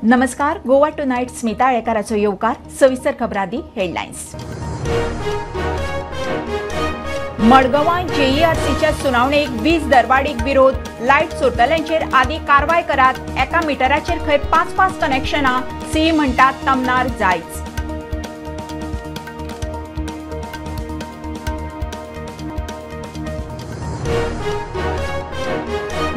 नमस्कार. गोवा टुनाइट स्मिता आळेकाराचो येवकार. सविस्तर खबरादी हेडलाइन्स. मडगांवां JERCच्या सुनावणेक वीज दरवाडीक विरोध. लायट चोरतल्यांचेर आदी कारवाय करात. एका मिटराचेर खंय 5-5 कनेक्शनां. सी म्हणटात तमनार जायच.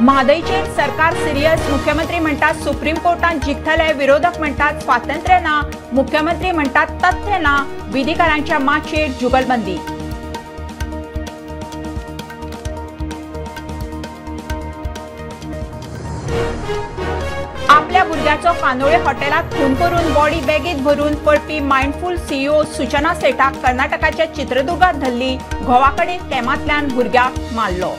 म्हादयचेर सरकार सिरियस. मुख्यमंत्री म्हणटात सुप्रीम कोर्टात जिखतले. विरोधक म्हणटात स्वातंत्र्य ना. मुख्यमंत्री म्हणटात तथ्य ना. विधीकारांच्या माचेर जुगलबंदी. आपल्या भुरग्याचो कानोळे हॉटेलात खून करून बॉडी बॅगेत भरून पळपी माइंडफुल CEO सुचना सेठाक कर्नाटकाच्या चित्रदुर्गात धरली. घोवाकडेन कॅमांतल्यान भुरग्याक मारलो.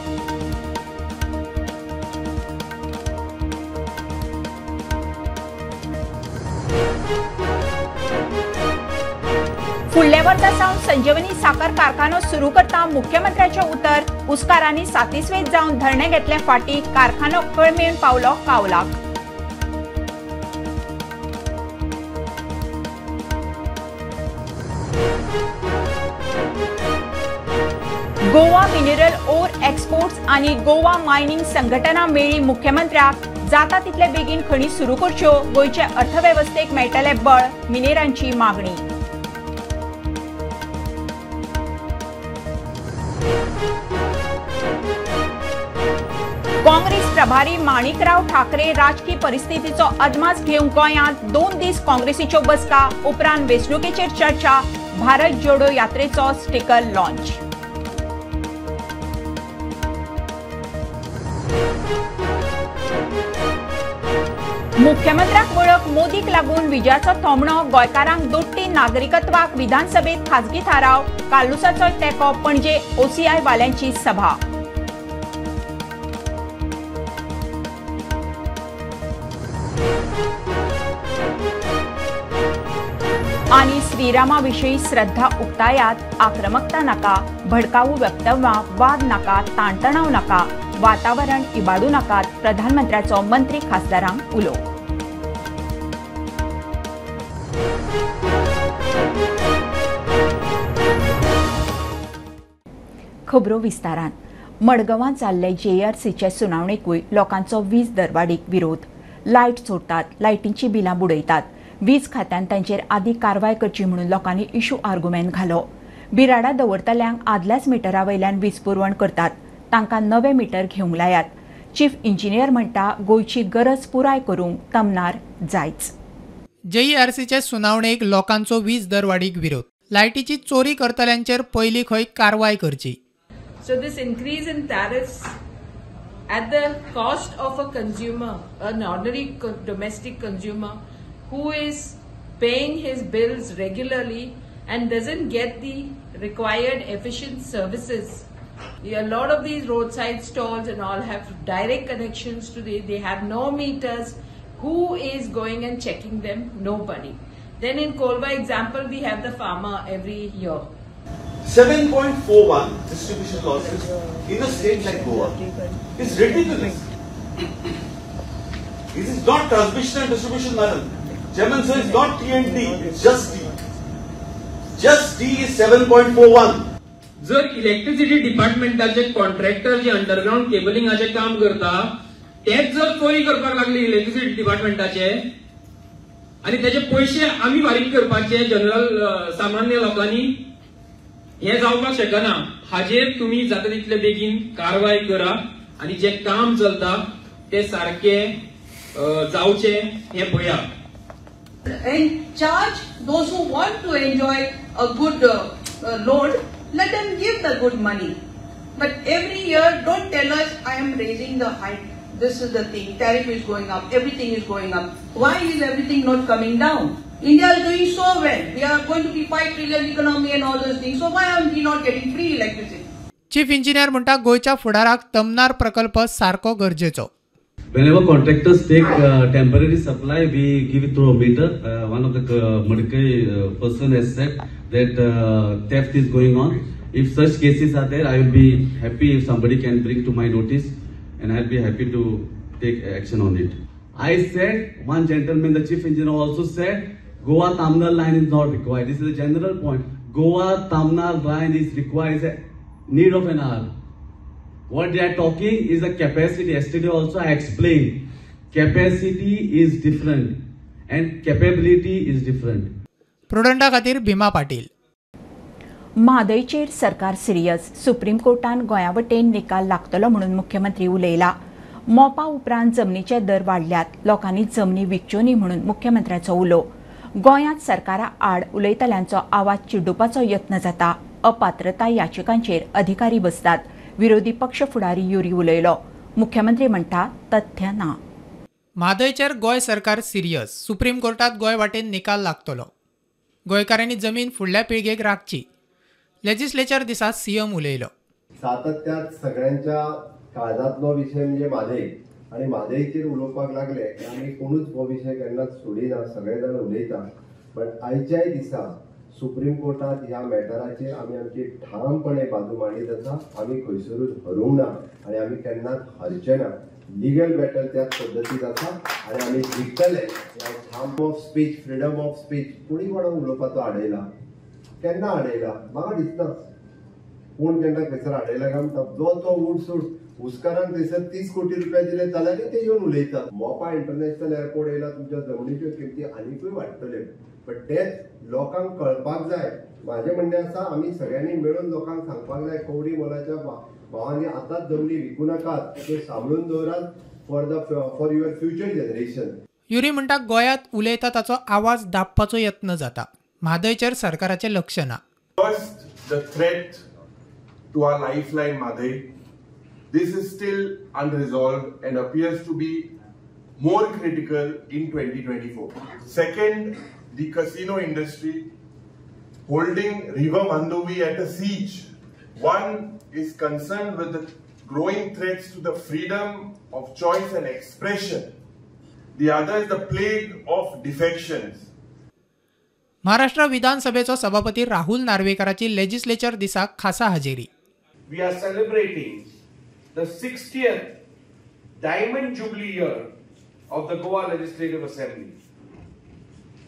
फुडल्या वर्सा सावन संजीवनी साखर कारखानो सुरू करता. मुख्यमंत्र्याचे उतर. उस्कारांनी सातिस्वेत जावन धरणे घेतले फाटी. कारखानो कळमेवन पावलो कावलाक. गोवा मिनरल ओर एक्सपोर्ट्स आणि गोवा मायनिंग संघटना मेळ्ळी मुख्यमंत्र्याक. जाता तितले बेगीन खणी सुरू करच्यो. गोयचे अर्थव्यवस्थेक मेळटले बळ. मिनेरांची मागणी. काँग्रेस प्रभारी माणिकराव ठाकरे राजकीय परिस्थितीचो अदमास घेवंक गोंयांत. 2 दीस काँग्रेसीच्यो बसका. उपरांत वेंचणुकेचेर चर्चा. भारत जोडो यात्रेचो स्टिकर लॉन्च. मुख्यमंत्र्याक वळख. मोदीक लागून विजयाचो थोमणो. गोंयकारांक दोट्टी नागरिकत्वाक. विधानसभेत खासगी थाराव. कालुसाचो तेंको. पणजे OCI वाल्यांची सभा. आणि श्रीरामाविषयी श्रद्धा उक्तायात. आक्रमकता नाका. भडकावू वक्तव्यां. वाद नाका. ताणतणाव नाका. वातावरण इबाडू नाकात. प्रधानमंत्र्याचो मंत्री खासदारांक उलो. खबरो विस्तारान. मडगांवां जाल्ले JERCचे सुनावणेकूय लोकांचो वीज दरवाडीक विरोध. लायट चोरतात. लायटींची बिलां बुडयतात. वीज खात्यान तांचेर आदी कारवाय करची म्हणून लोकांनी इशू आर्ग्युमेंट घालो. बिराडा दवरतल्यांक आदल्याच मिटरा वयल्यान वीज पुरवण करतात. तांकां नवे मिटर घेवंक लायात. चीफ इंजिनियर म्हणटा गोंयची गरज पुराय करूंक तमनार जायच. JERCचे सुनावणेक लोकांचो वीज दरवाडीक विरोध. लायटीची चोरी करतल्यांचेर पयली खंय कारवाय करची. So this increase in tariffs at the cost of a consumer, an ordinary domestic consumer who is paying his bills regularly and doesn't get the required efficient services. A lot of these roadside stalls and all have direct connections to they have no meters. Who is going and checking them? Nobody. Then in Kolva example, we have the farmer every year. 7.41 distribution losses in a state like Goa is ridiculous. This is not transmission and distribution, madam. Chairman, sir, it's not T&D, it's just D. Just D is 7.41. जर electricity डिपार्टमेंटाचे contractor जे underground केबलिंगाचे काम करता तेच जर चोरी करपाक लागले electricity डिपार्टमेंटाचे आणि त्याचे पैसे आम्ही फारीक करपाचे जनरल सामान्य लोकांनी, हे जावपाक शकना. हाजेर तुम्ही जाता तितले बेगीन कारवाय करा आणि जे काम चलता ते सारखे जावचे हे पळया. And charge those who want to enjoy a good load, let them give the good money. But every year, don't tell us I am raising the height. This is the thing. Tariff is going up. Everything is going up. Why is everything not coming down? India is doing so well. We are going to be 5 trillion economy and all those things. So why are we not getting free electricity? Chief engineer म्हणटा गोयच्या फुडाराक तमनार प्रकल्प सारको गरजेचो. Whenever contractors take temporary supply, we give it through a meter. One of the Madkai person has said that theft is going on. If such cases are there, I will be happy if somebody can bring to my notice, and I'll be happy to take action on it. I said, one gentleman, the chief engineer also said, Goa Tamnal line is not required. This is a general point. Goa Tamnal line is required, is a need of an hour. What they are talking is the capacity. Yesterday also I explained. Capacity is different and capability is different. प्रुडंटा खातीर भीमा पाटील. म्हादयचेर सरकार serious. Supreme कोर्टान गोंया वटेन निकाल लागतलो म्हणून मुख्यमंत्री उलयला. मोपा उपरांत जमनीचे दर वाडल्यात. लोकांनी जमनी विकच्यो न्ही म्हणून मुख्यमंत्र्याचो उलो. गोंयांत सरकारा आड उलयतल्यांचो आवाज चिड्डुपाचो यत्न जाता. अपात्रताय याचिकांचेर अधिकारी बसतात. विरोधी पक्ष फुडारी युरी उलयलो. मुख्यमंत्री म्हणटा तथ्य ना. म्हादयचेर गोंय सरकार सिरियस. सुप्रीम कोर्टात गोंय वाटेन निकाल लागतलो. गोंयकारांनी जमीन फुडल्या पिळगेक राखची. लेजिस्लेचर दिसा सीएम उलयलो. सातत्यात सगळ्यांच्या काळजातलो विषय म्हणजे म्हादय आणि म्हादयचेर उलोवपाक लागले आमी कोणूच हो विषय केन्नाच सोडिना. सगळे जाण उलयता. पण आयच्याय दिसा सुप्रीम कोर्टात ह्या मॅटराचेर आमी आमची ठामपणे बाजू मांडीत आसा. आमी खंयसरूच हरूंक ना आनी आमी केन्नाच हारचे ना. लिगल बॅटल त्याच पद्दतीत आसा आनी आमी जिखतले. Freedom of speech, freedom of speech कोणी कोणाक उलोवपाचो आडयला? केन्ना आडयला? म्हाका दिसना कोण केन्ना खंयसर आडयला काय म्हणटा. जो तो उठसूट हुस्कारांक थंयसर 30 कोटी रुपया दिले जाल्यार ते येवन उलयतात. मोपा इंटरनॅशनल एअरपोर्ट येयला, तुमच्या जमनीच्यो किमती आनीकूय वाडटल्यो. पण तेच लोकांक कळपाक जाय. माझे म्हणणे आसा आमी सगळ्यांनी मेळून लोकांक सांगपाक जाय कवडी मोलाच्या भावांनी आतांच जमनी विकू नाकात. त्यो सांबाळून दवरात for your future generation. Yuri म्हणटा गोंयांत उलयता ताचो आवाज दाबपाचो यत्न जाता. म्हादयचेर सरकाराचें लक्ष ना. First, the threat to our lifeline Madhai. This is still unresolved and appears to be more critical in 2024. Second, the casino industry holding River Mandovi at a siege. One is concerned with the growing threats to the freedom of choice and expression. The other is the plague of defections. Maharashtra विधानसभेचो सभापती Rahul नार्वेकराची legislature दिसाक खासा हजेरी. We are celebrating the 60th Diamond Jubilee year of the Goa Legislative Assembly.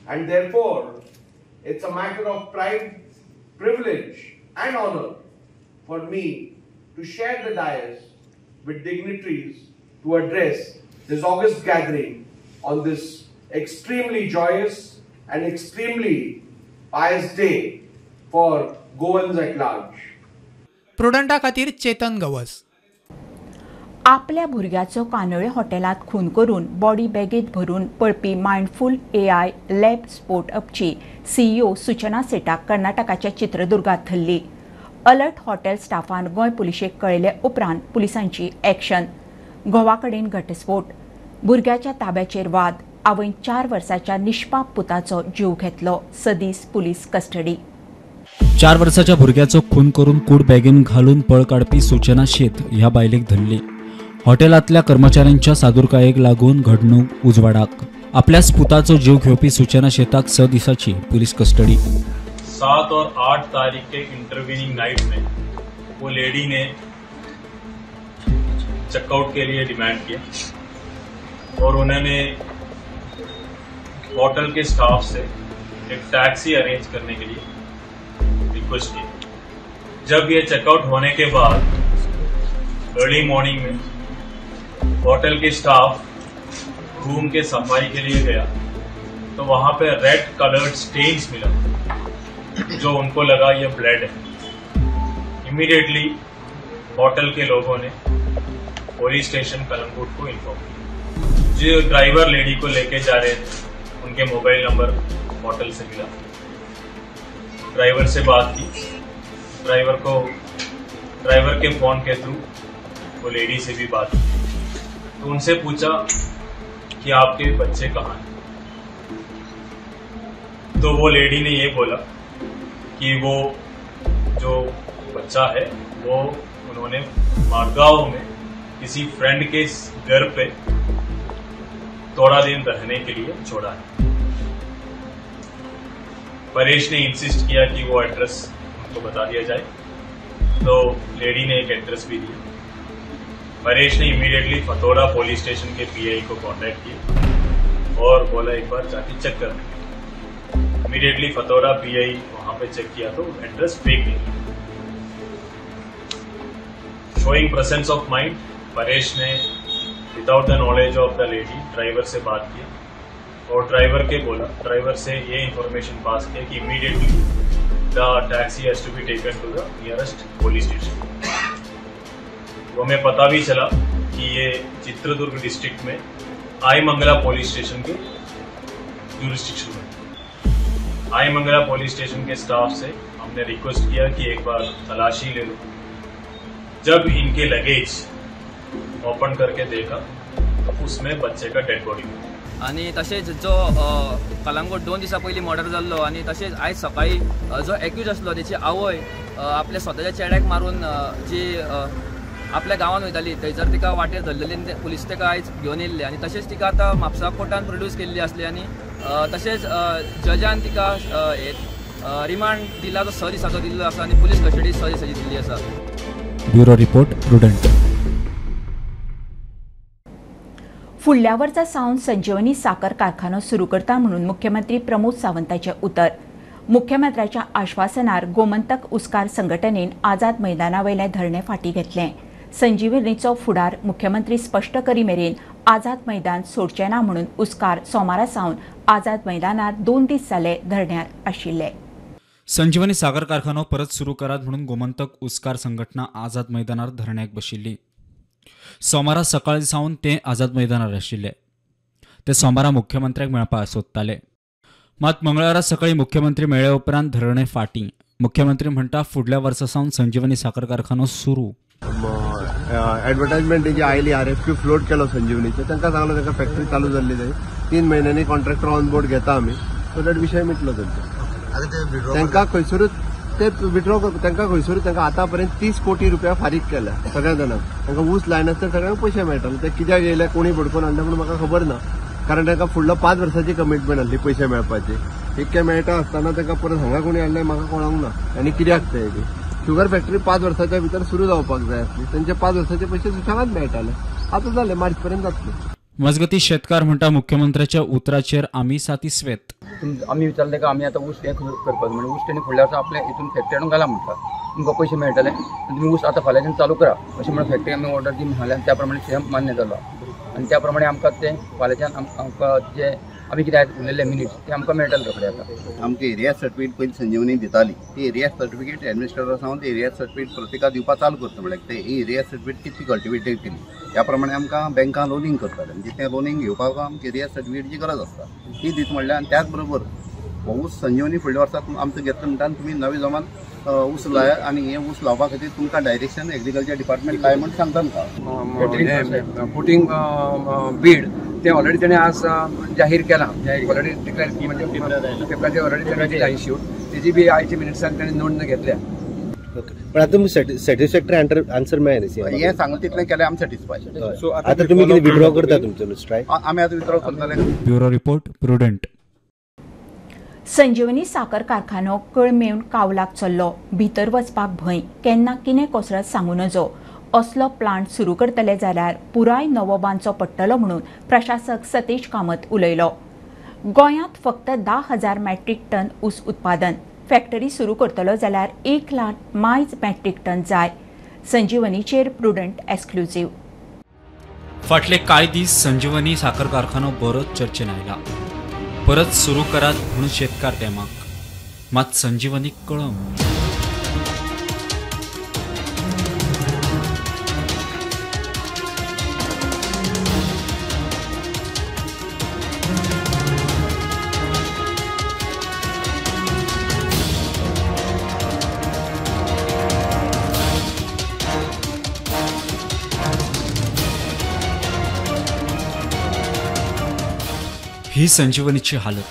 And therefore, it's a matter of pride, privilege and honor for me to share the dais with dignitaries to address this august gathering on this extremely joyous and extremely pious day for Goans at large. प्रुडंटा खातीर चेतन गवस. आपल्या भुरग्याचो कानोळे हॉटेलात खून करून body बॅगेत भरून पळपी mindful AI lab sport अपची CEO सूचना सेठाक कर्नाटकाच्या चित्रदुर्गात धरली. अलर्ट हॉटेल स्टाफान गोंय पुलिशेक कळयले उपरांत पुलिसांची ॲक्शन. घोवा कडेन घटस्फोट. भुरग्याच्या ताब्याचेर वाद. आवयन 4 वर्साच्या निष्पाप पुताचो जीव घेतलो. सदीस पुलीस कस्टडी. 4 वर्साच्या भुरग्याचो खून करून कूड बॅगेन घालून पळ काडपी सूचना शेत ह्या बायलेक धरली. हॉटेलांतल्या कर्मचाऱ्यांच्या सादुरकायेक लागून घडणूक उजवाडाक. आपल्याच पुताचो जीव घेवपी सूचना शेताक 6 दिसाची पुलिस कस्टडी. 7 और 8 तारीख के इंटरवीनिंग नाइट में वो लेडी ने चेकआउट के लिए डिमांड किया और उन्होंने होटल के स्टाफ से एक टैक्सी अरेंज करने के लिए रिक्वेस्ट की. जब ये चेकआउट होने के बाद अर्ली मॉर्निंग में होटल के स्टाफ रूम के सफाई के लिए गया तो वहां पे रेड कलर्ड स्टेन्स मिला जो उनको लगा ये ब्लड है. इमीडिएटली होटल के लोगों ने पुलिस स्टेशन कलमपुट को इन्फॉर्म किया. जो ड्राइवर लेडी को लेके जा रहे थे उनके मोबाइल नंबर होटल से मिला. ड्राइवर से बात की. ड्राइवर के फोन के थ्रू वो लेडी से भी बात की. तो उनसे पूछा कि आपके बच्चे कहाँ हैं. तो वो लेडी ने ये बोला कि वो जो बच्चा है वो उन्होंने मारगांव में किसी फ्रेंड के घर पे थोड़ा दिन रहने के लिए छोड़ा है. परेश ने इंसिस्ट किया कि वो एड्रेस उनको बता दिया जाए तो लेडी ने एक एड्रेस भी दिया. परेश ने इमीडिएटली फतोड़ा पुलिस स्टेशन के PI को कांटेक्ट किया. और बोला एक बार जाके चेक कर। इमीडिएटली फतौरा पीआई वहां पे चेक किया तो एड्रेस फेक निकला। Showing presence of mind, Paresh ने without the knowledge of the lady driver से बात की और ड्राइवर से ये इंफॉर्मेशन पास किया कि immediately the taxi has to be taken to the nearest police station. वो हमें पता भी चला कि ये चित्रदुर्ग डिस्ट्रिक्ट में आईमंगला पुलिस स्टेशन के यूरिस्डिक्शन में। आईमंगला पुलिस स्टेशन के स्टाफ से हमने रिक्वेस्ट किया कि एक बार तलाशी ले लो। जब इनके लगेज ओपन करके देखा तो उसमें बच्चे का डेड बॉडी आणि तसेच जो कलंगूट 2 दिसा पयलीं मर्डर जाल्लो आणि तसेच आयज सकाळी जो एक्यूज आसलो त्याची आवय आपल्या स्वताच्या चेड्याक मारून जी आपल्या गांवांत वयताली थंयसर तिका वाटेर धरलेली पुलीस तिका आयज घेवन येयल्ले आणि तशेंच तिका आतां म्हापसा कोर्टान प्रोड्यूस केल्ली आसली आणि तशेंच जजान तिका रिमांड दिला तो 6 दिसाचो दिल्लो आसा आणि पुलीस कस्टडी 6 दिसाची दिल्ली आसा। Bureau report prudent. फुडल्या वर्सा सावन संजीवनी साखर कारखानो सुरू करता म्हणून मुख्यमंत्री प्रमोद सावंताचे उतर। मुख्यमंत्र्याच्या आश्वासनार गोमंतक उस्कार संघटनेन आझाद मैदानावयले धरणे फाटी घेतले। संजीवनीचो फुडार मुख्यमंत्री स्पष्ट करी मेरेन आझाद मैदान सोडचे ना म्हणून उस्कार सोमारा सावन आझाद मैदानार 2 दीस जाले धरण्यार आशिल्ले। संजीवनी साखर कारखानो परत सुरू करात म्हणून गोमंतक उस्कार संघटना आझाद मैदानार धरण्याक बशिल्ली। सोमारा सकाळी सावन ते आझाद मैदानार आशिल्ले। ते सोमारा मुख्यमंत्र्याक मेळपाक सोदताले, मात मंगळारा सकाळी मुख्यमंत्री मेळ्ळे उपरांत धरणे फाटी। मुख्यमंत्री म्हणटा फुडल्या वर्सा सावन संजीवनी साखर कारखानो सुरू। एडवर्टाइजमेंट जी आयली RFQ फ्लोट केलो संजीवनीचे, तांकां सांगलो तांकां फॅक्टरी चालू जाल्ली जाय, 3 म्हयन्यांनी कॉन्ट्रॅक्टर ऑन बोर्ड घेता आमी, सो दॅट विशय मिटलो तांचो। तांकां खंयसरूच ते विड्रॉ तांकां खंयसरूच तांकां आतापर्यंत 30 कोटी रुपया फारीक केल्या सगळ्या जाणांक। तांकां ऊस लायन आसतना सगळ्यांक पयशे मेळटाले, ते कित्याक येयले कोणी बडकून हाडले म्हणून म्हाका खबर ना, कारण तांकां फुडलो 5 वर्सांची कमिटमेंट आसली पयशे मेळपाची। इतके मेळटा आसतना तांकां परत हांगा कोणी हाडले म्हाका कळोंक ना आनी कित्याक ते शुगर फॅक्टरी 5 वर्सांच्या भितर सुरू जावपाक जाय आसली, तांचे 5 वर्सांचे पयशे सुशेगाद मेळटाले, आतां जाले मार्च पर्यंत जातले। मजगती शेतकार म्हणटा मुख्यमंत्र्याच्या उतराचेर आमी सातिस्वेत। आमी विचारले की आमी आतां ऊस हे करपाक म्हणजे ऊस तेणी फुडल्या वर्सा आपल्या हितून फॅक्टरी हाडून घाला म्हणटा, तुमकां पयशे मेळटले, तुमी ऊस आतां फाल्यांच्यान चालू करा अशें म्हणून फॅक्टरी आमी ऑर्डर दी म्हणल्यार त्या प्रमाणे सीएम मान्य जालो आणि त्या प्रमाणे आमकां ते फाल्यांच्यान आमकां जे आमी कितें उलयल्ले मिनिट्स ते आमकां मेळटले रोखडे आतां। आमकां एरिया सर्टिफिकेट पयलीं संजीवनी दिताली, ती एरिया सर्टिफिकेट एडमिनिस्ट्रेटर सावन ते एरिया सर्टिफिकेट प्रत्येकाक दिवपाक चालू करता, म्हळ्यार ते एरिया सर्टिफिकेट कितली कल्टिवेटेड केली त्या प्रमाणे आमकां बँकां लोनिंग करताले, म्हणजे तें लोनिंग घेवपाक आमकां एरिया सर्टिफिकेटची गरज आसता, ती दीत म्हणल्यार। आनी त्याच बरोबर हो ऊस संजीवनी फुडल्या वर्साक आमचो घेतलो म्हणटा तुमी नवे जमान ऊस लाया आणि हे ऊस लावपा खातीर तुमकां डायरेक्शन एग्रीकल्चर डिपार्टमेंट काय म्हणून सांगता तुमकां फुटींग बीड ते ऑलरेडी तेणे आज जाहीर केला, ऑलरेडी डिक्लेअर की म्हणजे पेपराचेर ऑलरेडी तेणे दिला इश्यू, तेजी बी आयची मिनिट्सान तेणे नोंद घेतल्या। पण आता तुमकां सॅटिस्फॅक्टरी आन्सर मेळ्ळें हे सांगलें तितलें केलें आमी सॅटिस्फाय। सो आतां तुमी कितें विड्रॉ करता तुमचो स्ट्रायक? आमी आतां विड्रॉ करतले। Bureau report prudent. संजीवनी साखर कारखानो कळमेवन कावलाक चल्लो, भितर वचपाक भंय, केन्ना कितें कसरत सांगू नजो। असलो प्लांट सुरू करतले जाल्यार पुराय नवो बांदचो पडटलो म्हणून प्रशासक सतीश कामत उलयलो। गोंयांत फक्त 10,000 मॅट्रिक टन ऊस उत्पादन, फॅक्टरी सुरू करतलो जाल्यार 1 लाख मायज मॅट्रिक टन जाय। संजीवनीचेर प्रुडंट एक्सक्लुझिव्ह। फाटले कांय दीस संजीवनी साखर कारखानो बरोच चर्चेन आयला। परत सुरू करात म्हणून शेतकार तेमाक, मात संजीवनी कळम। ही संजीवनीची हालत,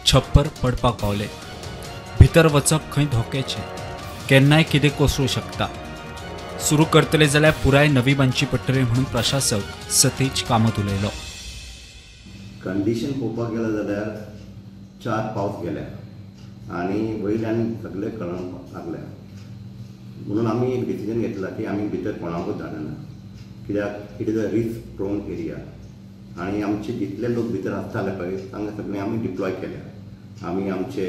छप्पर पडपाक पावले, भितर वचप खंय धोक्याचें, केन्नाय कितें कोसळूं शकता। सुरू करतले जाल्यार पुराय नवी बांदची पडटली म्हणून प्रशासक सतीश कामत उलयलो। कंडिशन पळोवपाक गेले जाल्यार 4 पावस गेल्या आनी वयल्यान सगळे कळंक लागल्या, म्हणून आमी एक डिसिजन घेतला की आमी भितर कोणाकूच धाडना, कित्याक it is a risk prone area आनी आमचे जितले लोक भितर आसताले पळय तांकां सगळे आमी डिप्लॉय केल्या. आमी आमचे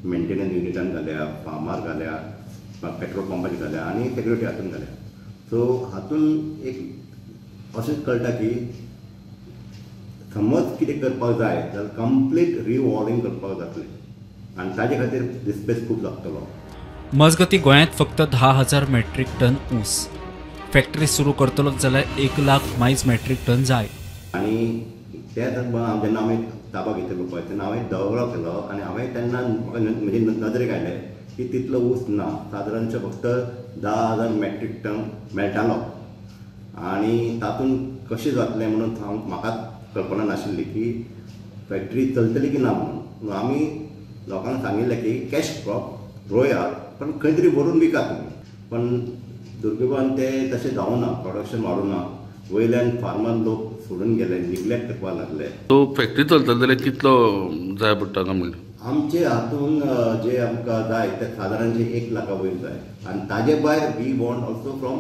मेंटेनन्स युनिटान घाल्या, फार्मार घाल्या, पेट्रोल पंपाचेर घाल्या आनी सेक्युरिटी हातून घाल्या. सो हातून एक अशें कळटा की समज कितें करपाक जाय जाल्यार कंप्लीट रिवॉर्डिंग करपाक जातलें आनी ताजे खातीर डिस्पेस खूब लागतलो. मजगती गोंयांत फक्त 10,000 मेट्रीक टन ऊस. फॅक्टरी सुरू करतलो जाल्यार 1 लाख मायज मेट्रीक टन जाय. आनी ते जेन्ना हांवें ताबा घेतलो पळय तेन्ना हांवें दौरो केलो आनी हांवें तेन्ना म्हजे नदरेक आयलें की तितलो ऊस ना, सादारणशे फक्त 10,000 मेट्रीक टन मेळटालो आनी तातूंत कशें जातलें म्हणून म्हाका कल्पना नाशिल्ली की फॅक्टरी चलतली की ना म्हणून. आमी लोकांक सांगिल्लें की कॅश क्रॉप रोयात पण खंय तरी व्हरून विकात तुमी. पण दुर्दैवान ते तशें जावना, प्रोडक्शन वाडूना. वयल्यान फार्मर लोक सोडून गेले, निग्लेक्ट करपाक लागले. तो फॅक्टरी चलतलो जाल्यार कितलो जाय पडटा काय म्हणलें? आमचे हातून जे आमकां जाय ते सादारणशे 1 लाखा वयर जाय आनी ताजे भायर we want also from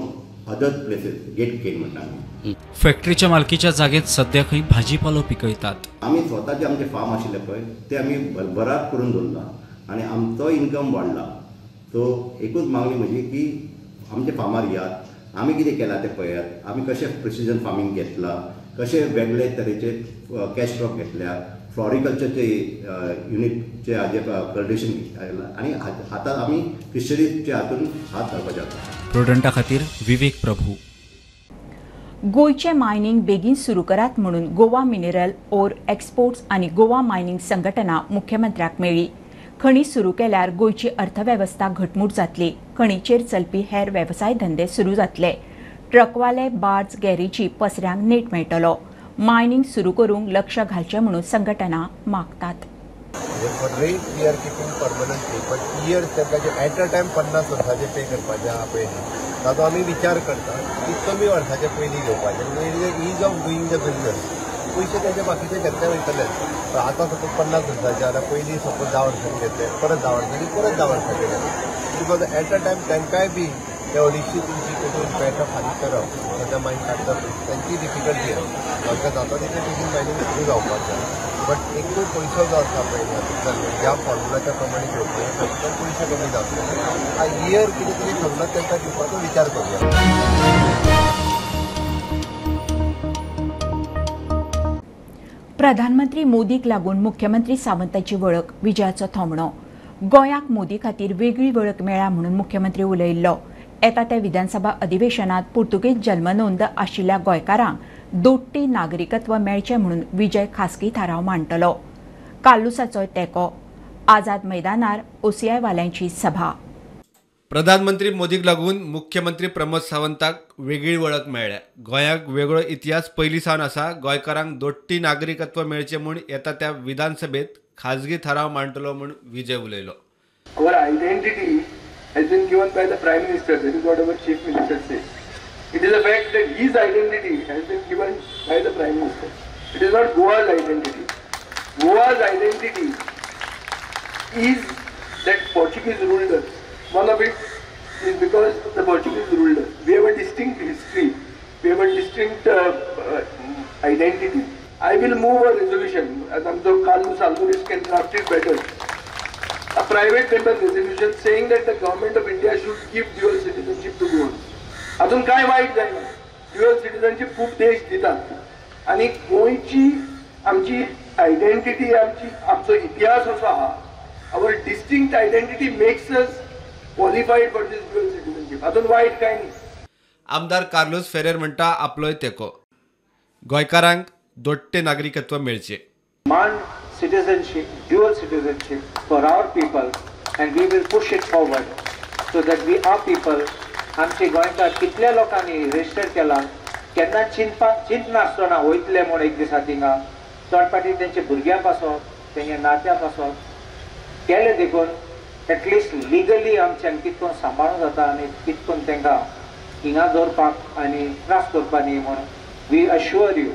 other places, get केन म्हणटा आमी. फॅक्टरीच्या मालकीच्या जागेत सध्या खंय भाजीपालो पिकयतात. आमी स्वताचे आमचे फार्म आशिल्ले पळय ते आमी भरभराट करून दवरला आनी आमचो इन्कम वाडला. सो एकूच मागणी म्हजी की आमचे फार्मार यात, आमी कितें केलां तें पळयात. आमी कशें प्रिसिजन फार्मींग घेतला, कशे वेगळे तरेचे कॅश क्रॉप घेतल्या, फ्लॉरिकल्चरचे युनिटचे हाजे कल्टिवेशन आनी आतां आमी फिशरीजचे हातून हात घालपाचे आसा. प्रुडंटा खातीर विवेक प्रभू. गोयचे मायनिंग बेगीन सुरू करात म्हणून गोवा मिनरल ओर एक्सपोर्ट्स आनी गोवा मायनिंग संघटना मुख्यमंत्र्याक मेळ्ळी. खणी सुरू केल्यार गोयची अर्थवेवस्था घटमूट जातली. खणीचेर चलपी हेर वेवसाय धंदे सुरू जातले. ट्रकवाले, बार्ज, गॅरेजी पसऱ्यांक नेट मेळटलो. मायनिंग सुरू करूंक लक्ष घालचें म्हणून संघटना मागतात. Rate we are keeping permanently but years ताचे एट अ टायम 50 वर्सांचे पे करपाचे आहा पयलीं. ताचो आमी विचार करता की कमी वर्साचे पयलीं घेवपाचे म्हणजे is of doing the business. पयशे तेजे बाकीचे घेतले वयतले. आतां सपोज 50 वर्साचे जाल्यार पयलीं सपोज 10 वर्सांनी घेतले, परत 10 वर्सांनी, परत 10 वर्सांचे घेतले. बिकॉज एट अ टायम तांकांय बी ते 250-300 कोटी रुपयाचा फारीक करप सद्या मायन काडटा तांची डिफिकल्टी आसा. तांकां जाता तितले बेगीन मायनींग सुरू जावपाक जाय. बट एकूच पयसो जो आसा पळय ह्या फॉर्मुलाच्या प्रमाणे घेवपाक तांकां पयशे कमी जातले. इयर कितें तरी सवलत तांकां दिवपाचो विचार करूया. प्रधानमंत्री मोदीक लागून मुख्यमंत्री सावंताची वळख विजयाचो थोमणो. गोंयाक मोदी खातीर वेगळी वळख मेळ्ळ्या म्हणून मुख्यमंत्री उलयल्लो. येता त्या विधानसभा अधिवेशनात पुर्तुगेज जल्मनोंद आशिल्ल्या गोंयकारांक दोट्टी नागरिकत्व मेळचें म्हणून विजय खासगी थाराव मांडटलो. कालुसाचो तेंको. आझाद मैदानार ओसीआय वाल्यांची सभा. प्रधानमंत्री मोदीक लागून मुख्यमंत्री प्रमोद सावंताक वेगळी वळख मेळ्ळ्या. गोंयाक वेगळो इतिहास पयलीं सावन आसा. गोंयकारांक दोट्टी नागरिकत्व मेळचें म्हूण येता त्या विधानसभेत खाजगी थाराव मांडटलो म्हूण विजय उलयलो. Our identity has been given by the Prime Minister. That is what our Chief Minister says. It is a fact that his identity has been given by the Prime Minister. It is not Goa's identity. Goa's identity is that Portuguese ruled us. One of it is because the Portuguese ruled us. We have a distinct history. We have a distinct identity. I will move a resolution, as Amdo Carlos Alvarez can draft it better. A private member resolution saying that the government of India should give dual citizenship to Goa. अजून काय वाईट जायना. Dual citizenship खूप देश दितात आणि गोंयची आमची आयडेंटिटी आमचो इतिहास असो आहा. Our distinct identity makes us qualified for this dual citizenship. अजून वाईट काय नाही. आमदार कार्लोस फेरेर म्हणटा आपलोय तेको. गोंयकारांक दोट्टे नागरिकत्व मेळचे. Demand citizenship, dual citizenship for our people, and we will push it forward so that we our people. आमचे गोंयकार कितल्या लोकांनी रजिस्टर केला, केन्ना चिंत नासतना वयतले म्हूण एक दिसा थिंगा चडपाटी तेंचे भुरग्यां पासून तेंगे नात्या पासून केले देखून एटलिस्ट लिगली आमच्यान कितकोन सांबाळूंक जाता आनी कितकोन तेंकां हिंगा दवरपाक आनी त्रास करपाक न्ही म्हूण वी अश्युअर यू.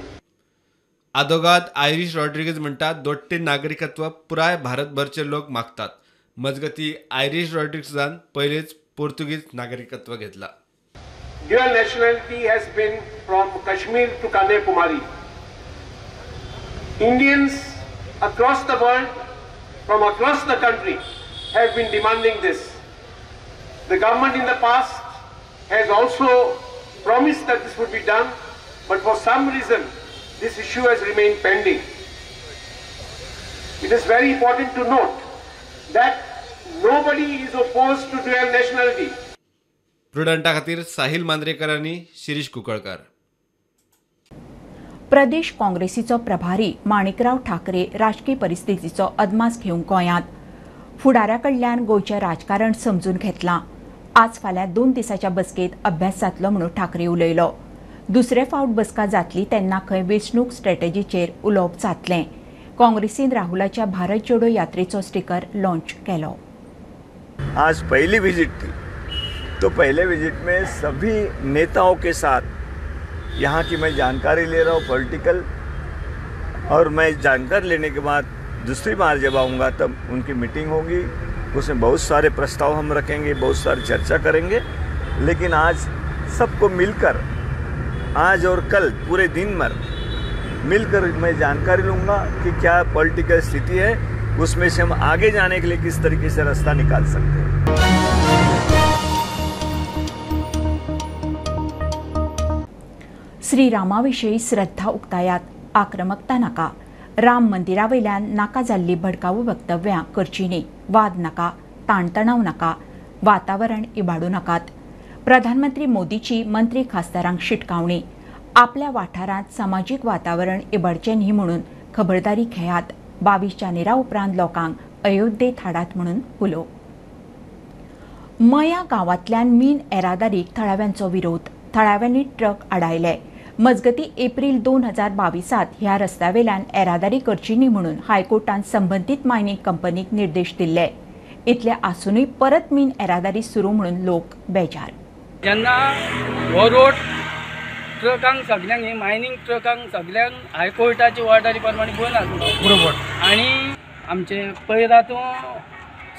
आदोगाद आयरिश रॉड्रिगीज म्हणटात दोट्टे नागरिकत्व पुराय भारतभरचे लोक मागतात. मजगती आयरिश रॉड्रिगीजान पयलेच पोर्तुगीज नागरिकत्व घेतला. Dual nationality has been from Kashmir to Kanyakumari. Indians across the world, from across the country, have been demanding this. The government in the past has also promised that this would be done, but for some reason this issue has remained pending. It is very important to note that nobody is opposed to dual nationality. प्रुडंटा खातीर साहिल मांद्रेकर आनी शिरीष कुंकळकार. प्रदेश काँग्रेसीचो प्रभारी माणिकराव ठाकरे राजकीय परिस्थितीचो अदमास घेवंक गोंयांत. फुडाऱ्या कडल्यान गोंयचें राजकारण समजून घेतलां. आज फाल्यां 2 दिसांच्या बसकेंत अभ्यास जातलो म्हणून ठाकरे उलयलो. दुसरे फावट बसका जातली तेन्ना खंय वेंचणूक स्ट्रॅटेजीचेर उलोवप जातलें. काँग्रेसीन राहुलाच्या भारत जोडो यात्रेचो स्टिकर लॉन्च केलो. आज पहली विजिट थी, तो पहले विजिट में सभी नेताओं के साथ यहाँ की मैं जानकारी ले रहा हूँ पॉलिटिकल, और मैं जानकारी लेने के बाद दूसरी बार जब आऊँगा तब उनकी मीटिंग होगी. उसमें बहुत सारे प्रस्ताव हम रखेंगे, बहुत सारी चर्चा करेंगे. लेकिन आज सबको मिलकर, आज और कल पूरे दिन भर मिलकर मैं जानकारी लूँगा कि क्या पॉलिटिकल स्थिति है, उसमें से हम आगे जाने के लिए किस तरीके से रास्ता निकाल सकते हैं. श्रीरामाविशयी श्रद्धा उक्तायात, आक्रमकता नाका. राम मंदिरावयल्यान नाका जाल्ली भडकावू वक्तव्यां करची न्ही. वाद नाका, ताणतणाव नाका, वातावरण इबाडू नाकात. प्रधानमंत्री मोदीची मंत्री खासदारांक शिटकावणी. आपल्या वाठारांत सामाजीक वातावरण इबाडचें न्ही म्हणून खबरदारी घेयात. 22 जानेरा उपरांत लोकांक अयोध्येत हाडात म्हणून उलो. मया गांवांतल्यान मीन येरादारीक थळाव्यांचो विरोध. थळाव्यांनी ट्रक आडायले. मजगती एप्रील 2022 ह्या रस्त्यावेल्यान येरादारी करची न्ही म्हणून हायकोर्टान संबंदीत मायनिंग कंपनीक निर्देश दिल्ले. इतले आसूनय परत मीन येरादारी सुरू म्हणून लोक बेजार. जेन्ना हो रोड ट्रकांक सगळ्यांक मायनिंग ट्रकांक सगळ्यांक हायकोर्टाची ऑर्डरी प्रमाणे बंद आसलो बरोबर. आनी आमचे पयरातूं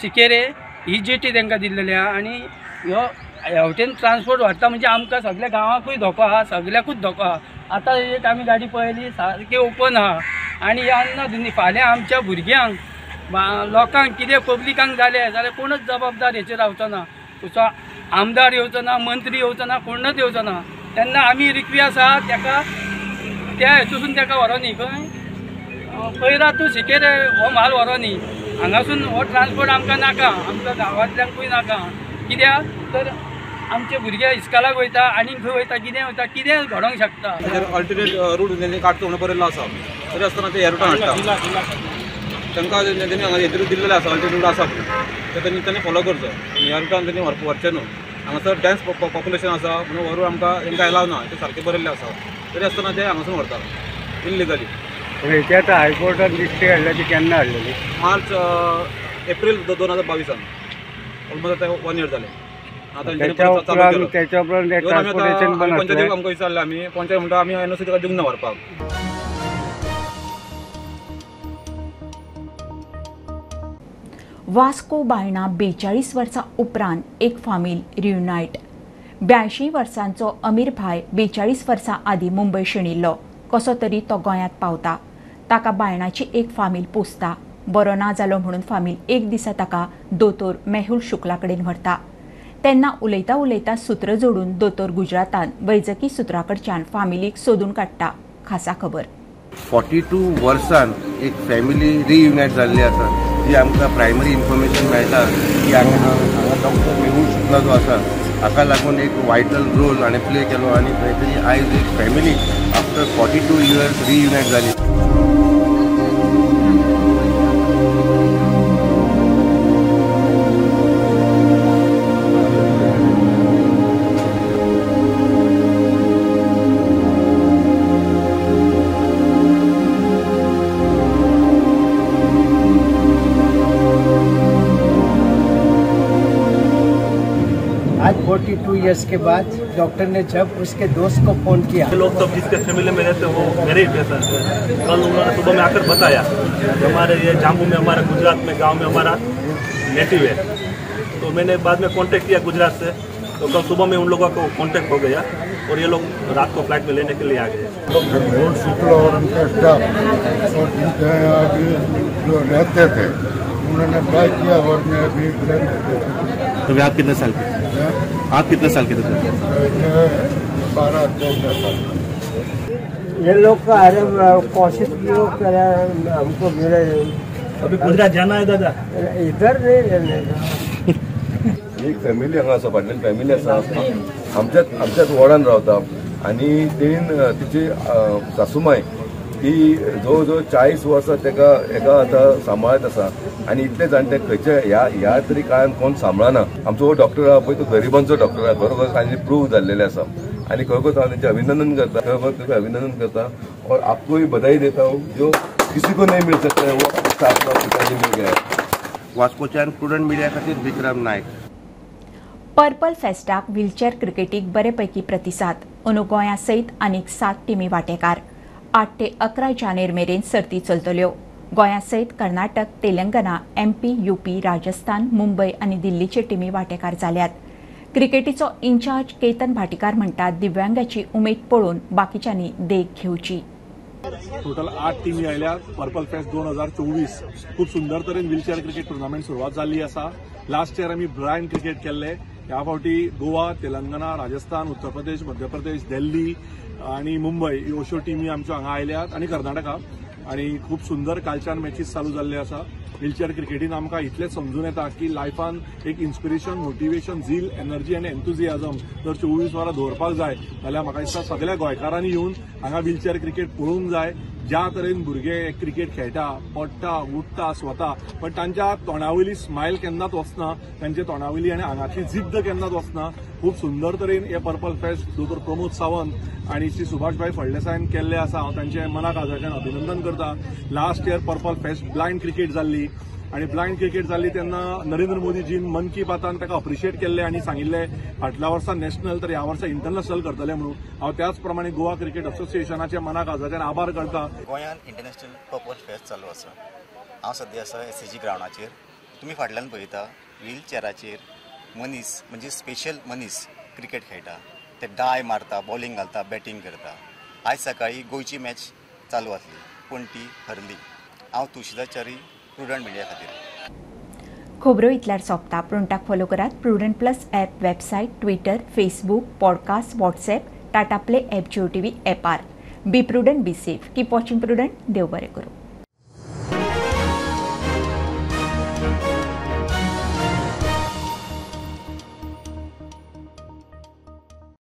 सिकेरे ही जेटी तांकां दिल्लेली आहा. आनी ह्यो हेवटेन ट्रान्सपोर्ट वाडटा म्हणजे आमकां सगळ्या गांवांकूय धोको आहा, सगळ्याकूच धोको आहा. आतां एक आमी गाडी पळयली सारकी ओपन आहा. आनी ह्या अन्नधुनी फाल्यां आमच्या भुरग्यांक लोकांक कितें पब्लिकांक जालें जाल्यार कोणूच जबाबदार हेचेर रावचो ना. तुजो आमदार येवचो ना, मंत्री येवचो ना, कोणूच येवचो ना. तेन्ना आमी रिक्वेस्ट आहा ताका त्या हेतून ताका व्हरो न्ही खंय पयरातूं सिकेरे हो म्हाल व्हरो न्ही. हांगासून हो ट्रान्सपोर्ट आमकां नाका, आमकां गांवांतल्यांकूय नाका. कित्याक तर आमचे भुरगे इस्कॉलाक वयता आनी खंय वयता, कितें वयता, कितें घडोंक शकता. अल्टरनेट रूट तेंणी काडचो म्हणून बरयल्लो आसा. तरी आसतना ते ह्या रूटान हाडटा. तांकां तेणी हांगा हेतून दिल्लेले आसा, अल्टरनेट रूट आसा ते तेणी फॉलो करचो. ह्या रूटान तेणी व्हरचें न्हू. हांगासर डेन्स पॉप्युलेशन आसा म्हणून व्हरून आमकां तांकां एलाव ना. ते सारकें बरयल्लें आसा. तरी आसतना ते हांगासून व्हरता इल्लिगली. हेची आतां हायकोर्टान डिस्ट्रिक्ट हाडलेली केन्ना हाडलेली? मार्च एप्रील 2022 ऑलमोस्ट आतां 1 इयर जालें. पंचायतीक आमकां विचारलें आमी. पंचायत म्हणटा आमी एनओसी ताका दिवंक ना व्हरपाक. वास्को बायणा 42 वर्सां उपरांत एक फामील रियुनायट. 82 वर्सांचो अमीर भाय 42 वर्सां आदीं मुंबय शेणिल्लो. कसो तरी तो गोंयांत पावता. ताका बायणाची एक फामील पोसता. बरो ना जालो म्हणून फामील एक दिसा ताका दोतोर मेहुल शुक्ला कडेन व्हरता. तेन्ना उलयता उलयता सूत्र जोडून दोतोर गुजरातान वैजकी सुत्रा कडच्यान फामिलीक सोदून काडटा. खासा खबर. 42 वर्सान एक फॅमिली रियुनायट जाल्ली आसा. जी आमकां प्रायमरी इन्फॉर्मेशन मेळटा की हांगा डॉक्टर मेहुल शुक्ला जो आसा हाका लागून एक वायटल रोल हाणें प्ले केलो. आनी खंय तरी आयज एक फॅमिली आफ्टर 42 इयर्स रियुनायट जाली. आज 42 इयर्स के बाद डॉक्टर ने जब उसके दोस्त को फोन किया, लोग तब जिसके फैमिली में रहते वो मेरे ही पेशेंट थे. कल उन्होंने सुबह में आकर बताया हमारे ये जाम्बू में, हमारे गुजरात में गांव में हमारा नेटिव है. तो मैंने बाद में कांटेक्ट किया गुजरात से. तो कल सुबह में उन लोगों को कांटेक्ट हो गया और ये लोग रात को फ्लाइट में लेने के लिए आ गए। मेहुल शुक्ला और उनका स्टाफ और जिनके यहाँ अभी जो रहते थे उन्होंने ट्राई किया और मैं अभी तो आप कितने साल के? आप कितने साल के थे? 12-14 साल। ये लोग का अरे कोशिश किया करा हमको मिले अभी गुजरात जाना है दादा इधर नहीं एक फॅमिली हांगा आसा, फाटल्यान फॅमिली आसा, आमच्याच वॉर्डान रावता आनी तेणीन तिची सासूमाय ती जवळ जवळ 40 वर्सां तेका हेका आतां सांबाळत आसा आनी इतले जाणटे खंयचे ह्या तरी काळान कोण सांबाळना. आमचो हो डॉक्टर आहा पळय तो गरिबांचो डॉक्टर आहा, खरोखर तांचे प्रूव्ह जाल्लेले आसा आनी खरोखर हांव तेंचे अभिनंदन करता, खरोखर अभिनंदन करता और आपको भी बधाई देता हूँ जो किसी को नहीं मिल सकता है वो आपको पिताजी मिल गया है. वास्कोच्यान प्रुडंट मिडिया खातीर विक्रम नायक. पर्पल फेस्टाक व्हीलचेअर क्रिकेटीक बरेपैकी प्रतिसाद. अंदू गोंया सयत आनीक 7 टिमी वांटेकार. 8 ते 11 जानेर मेरेन सर्ती चलतल्यो. गोंया सयत कर्नाटक, तेलंगणा, MP, UP, राजस्थान, मुंबय आनी दिल्लीचे टिमी वांटेकार जाल्यात. क्रिकेटीचो इन्चार्ज केतन भाटीकार म्हणटात दिव्यांगाची उमेद पळोवन बाकीच्यांनी देख घेवची. टोटल 8 टीमी आयल्यात. पर्पल फेस्ट 2024 खूप सुंदर तरेन व्हीलचेअर क्रिकेट टुर्नामेंट सुरवात जाल्ली आसा. लास्ट इयर आमी ब्लायंड क्रिकेट केल्ले. ह्या फावटी गोवा, तेलंगणा, राजस्थान, उत्तर प्रदेश, मध्य प्रदेश, दिल्ली आणि मुंबय ह्यो अश्यो टीमी आमच्यो हांगा आयल्यात आनी कर्नाटका आणि खूप सुंदर कालच्यान मॅचीस चालू जाल्ले आसा. व्हीलचेअर क्रिकेटीन आमकां इतलेंच समजून येता की लायफान एक इन्स्पिरेशन, मोटिवेशन, झील, एनर्जी आनी एन्थुजियाजम जर 24 वरां दवरपाक जाय जाल्यार म्हाका दिसता सगळ्या गोंयकारांनी येवन हांगा व्हीलचेअर क्रिकेट पळोवंक जाय. ज्या तरेन भुरगे क्रिकेट खेळटा, पडटा, उठता स्वता, पण तांच्या तोंडावयली स्मायल केन्नाच वचना, तांचे तोंडावयली आनी आंगातली जिद्द केन्नाच वचना. खूप सुंदर तरेन हे पर्पल फेस्ट दोतोर प्रमोद सावंत आणि श्री सुभाषभाई फळदेसायन केल्ले आसा. हांव तांचे मनाकाजाच्यान अभिनंदन करता. Last year purple fest blind cricket जाल्ली आणि ब्लायंड क्रिकेट जाल्ली तेन्ना नरेंद्र मोदीजीन मन की बातान ताका अप्रिशिएट केल्ले आणि सांगिल्ले फाटल्या वर्सा नॅशनल तर ह्या वर्सा इंटरनॅशनल करतले म्हणून. हांव त्याच प्रमाणे गोवा क्रिकेट असोसिएशनाचे मनाकाजाच्यान आभार करता. गोंयान इंटरनॅशनल पर्पल फेस्ट चालू आसा. हांव सद्या आसा SCG ग्राउंडाचेर. तुमी फाटल्यान पळयता व्हीलचेअराचेर मनीस म्हणजे स्पेशल मनीस क्रिकेट खेळटा. ते डाय मारता, बॉलिंग घालता, बॅटिंग करता. आज सकाळी गोंयची मॅच चालू आसली पूण ती हरली. हांव तुळशीदास प्रुडंट मिडिया खातीर. खबरो इतल्यार सोंपता. प्रुडंटाक फॉलो करात. Prudent plus app, website, Twitter, Facebook, podcast, WhatsApp, Tata play app, Jio TV ॲपार. Be Prudent, be safe. Keep watching Prudent. देव बरें करूं.